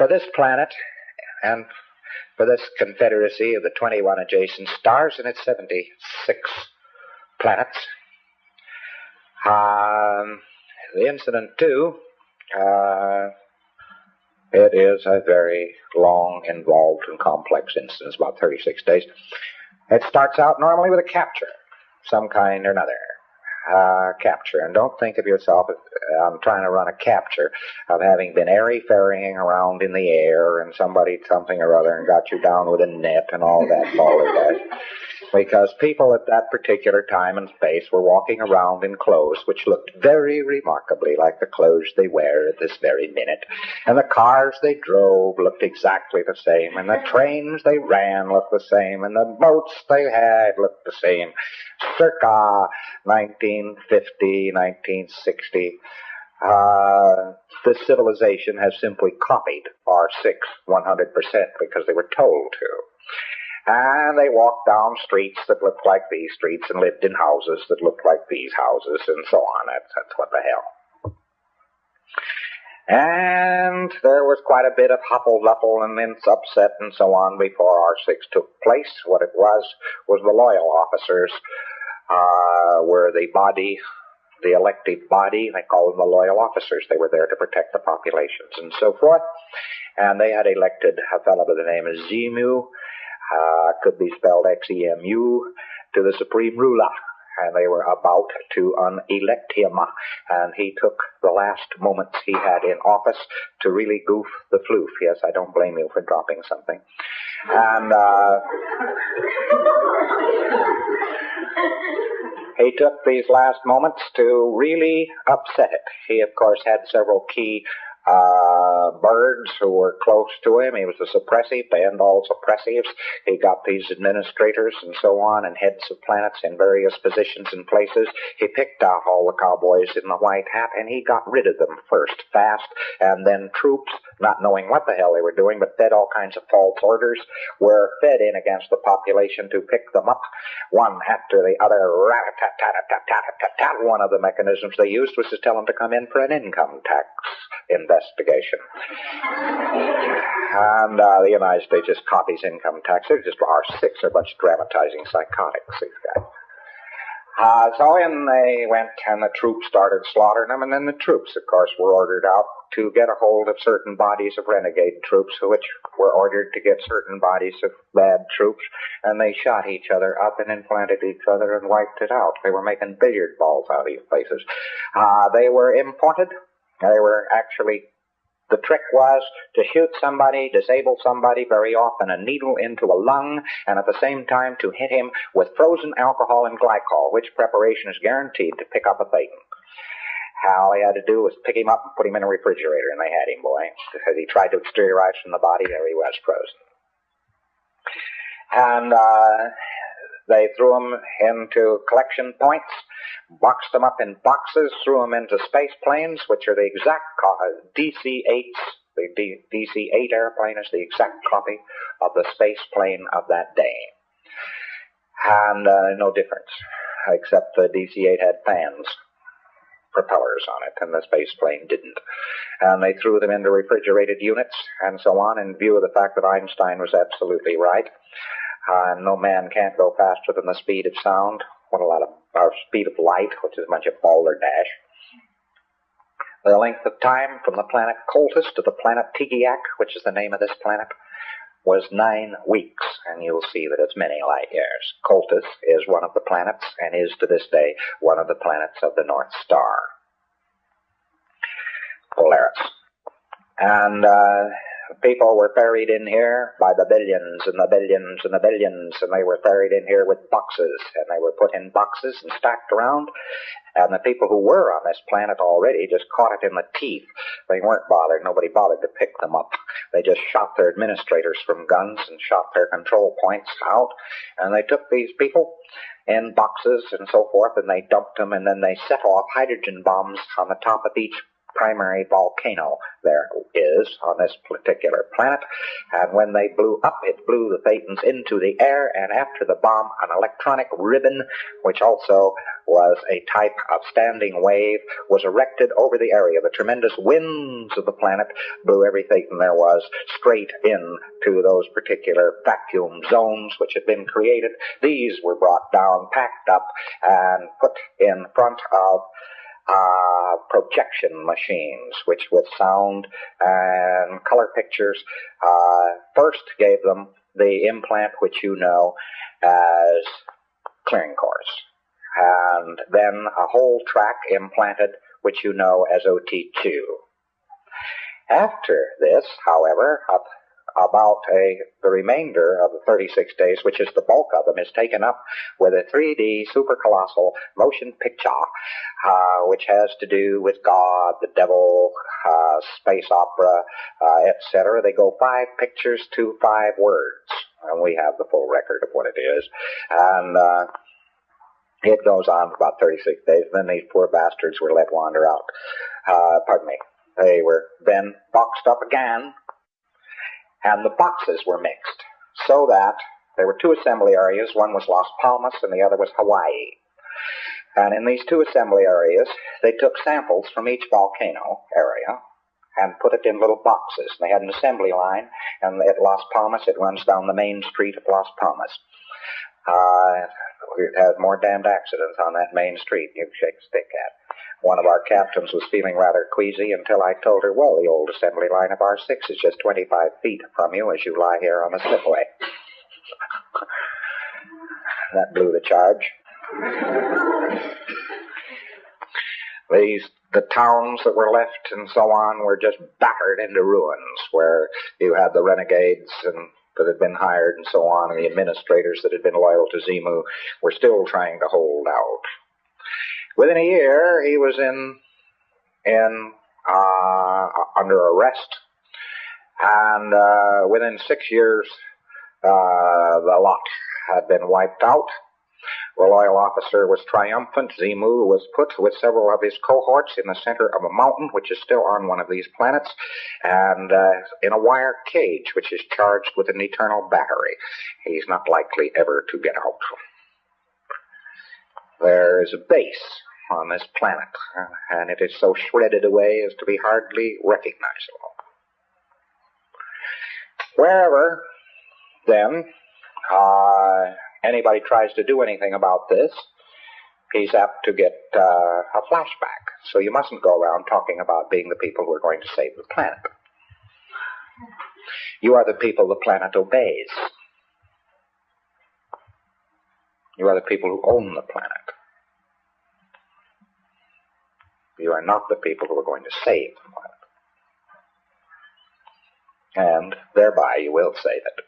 for this planet and for this confederacy of the 21 adjacent stars and its 76 planets. The incident, too, it is a very long, involved, and complex incident. It's about 36 days. It starts out normally with a capture, some kind or another. Capture. And don't think of yourself as I'm trying to run a capture of having been airy-fairying around in the air and somebody something or other and got you down with a net and all that balderdash. Because people at that particular time and space were walking around in clothes which looked very remarkably like the clothes they wear at this very minute. And the cars they drove looked exactly the same, and the trains they ran looked the same, and the boats they had looked the same. Circa 1950, 1960, this civilization has simply copied our 100% because they were told to. And they walked down streets that looked like these streets and lived in houses that looked like these houses and so on. That's what the hell. And there was quite a bit of huffle-luffle and upset and so on before R6 took place. What it was the loyal officers were the body, the elected body. They called them the loyal officers. They were there to protect the populations and so forth. And they had elected a fellow by the name of Xenu, could be spelled Xemu, to the supreme ruler. And they were about to unelect him. And he took the last moments he had in office to really goof the floof. Yes, I don't blame you for dropping something. And he took these last moments to really upset it. He, of course, had several key birds who were close to him. He was a suppressive, banned all suppressives. He got these administrators and so on and heads of planets in various positions and places. He picked out all the cowboys in the white hat, and he got rid of them first, fast, and then troops, not knowing what the hell they were doing, but fed all kinds of false orders, were fed in against the population to pick them up, one after the other. Rat-a-tat-tat-tat-tat-tat-tat. One of the mechanisms they used was to tell them to come in for an income tax investigation. And the United States just copies income tax. They're just R6. They're a bunch of dramatizing psychotics, these guys. So in they went, and the troops started slaughtering them, and then the troops, of course, were ordered out to get a hold of certain bodies of renegade troops, which were ordered to get certain bodies of bad troops, and they shot each other up and implanted each other and wiped it out. They were making billiard balls out of these places. They were imported. They were actually, the trick was to shoot somebody, disable somebody, very often a needle into a lung, and at the same time to hit him with frozen alcohol and glycol, which preparation is guaranteed to pick up a Thetan. All he had to do was pick him up and put him in a refrigerator, and they had him, boy. As he tried to exteriorize from the body, there he was, frozen. And they threw him into collection points, boxed them up in boxes, threw them into space planes, which are the exact DC-8s. The DC-8 airplane is the exact copy of the space plane of that day. And no difference, except the DC-8 had fans, propellers on it, and the space plane didn't. And they threw them into refrigerated units and so on, in view of the fact that Einstein was absolutely right. No man can't go faster than the speed of sound, or speed of light, which is a bunch of balderdash. The length of time from the planet Coltis to the planet Tigiak, which is the name of this planet, was 9 weeks, and you'll see that it's many light years. Coltis is one of the planets, and is to this day one of the planets of the North Star, Polaris. And people were buried in here by the billions and the billions and the billions, and they were buried in here with boxes, and they were put in boxes and stacked around, and the people who were on this planet already just caught it in the teeth. They weren't bothered. Nobody bothered to pick them up. They just shot their administrators from guns and shot their control points out, and they took these people in boxes and so forth, and they dumped them, and then they set off hydrogen bombs on the top of each primary volcano there is on this particular planet. And when they blew up, it blew the Thetans into the air, and after the bomb, an electronic ribbon, which also was a type of standing wave, was erected over the area. The tremendous winds of the planet blew every Thetan there was straight into those particular vacuum zones which had been created. These were brought down, packed up, and put in front of projection machines, which with sound and color pictures first gave them the implant which you know as clearing course, and then a whole track implanted which you know as OT2. After this, however, about the remainder of the 36 days, which is the bulk of them, is taken up with a 3D supercolossal motion picture, which has to do with God, the devil, space opera, etc. They go 5 pictures to 5 words, and we have the full record of what it is. And it goes on for about 36 days, and then these poor bastards were let wander out. They were then boxed up again, and the boxes were mixed, so that there were 2 assembly areas. One was Las Palmas, and the other was Hawaii. And in these 2 assembly areas, they took samples from each volcano area and put it in little boxes. They had an assembly line, and at Las Palmas, it runs down the main street of Las Palmas. We've had more damned accidents on that main street you'd shake a stick at. One of our captains was feeling rather queasy until I told her, well, the old assembly line of R6 is just 25 feet from you as you lie here on the slipway. That blew the charge. The towns that were left and so on were just battered into ruins, where you had the renegades that had been hired and so on, and the administrators that had been loyal to Xenu were still trying to hold out. Within a year, he was under arrest, and within 6 years, the lot had been wiped out. The loyal officer was triumphant. Xenu was put with several of his cohorts in the center of a mountain, which is still on one of these planets, and in a wire cage, which is charged with an eternal battery. He's not likely ever to get out. There is a base on this planet, and it is so shredded away as to be hardly recognizable. Wherever, then, anybody tries to do anything about this, he's apt to get a flashback. So you mustn't go around talking about being the people who are going to save the planet. You are the people the planet obeys. You are the people who own the planet. You are not the people who are going to save the planet. And thereby you will save it.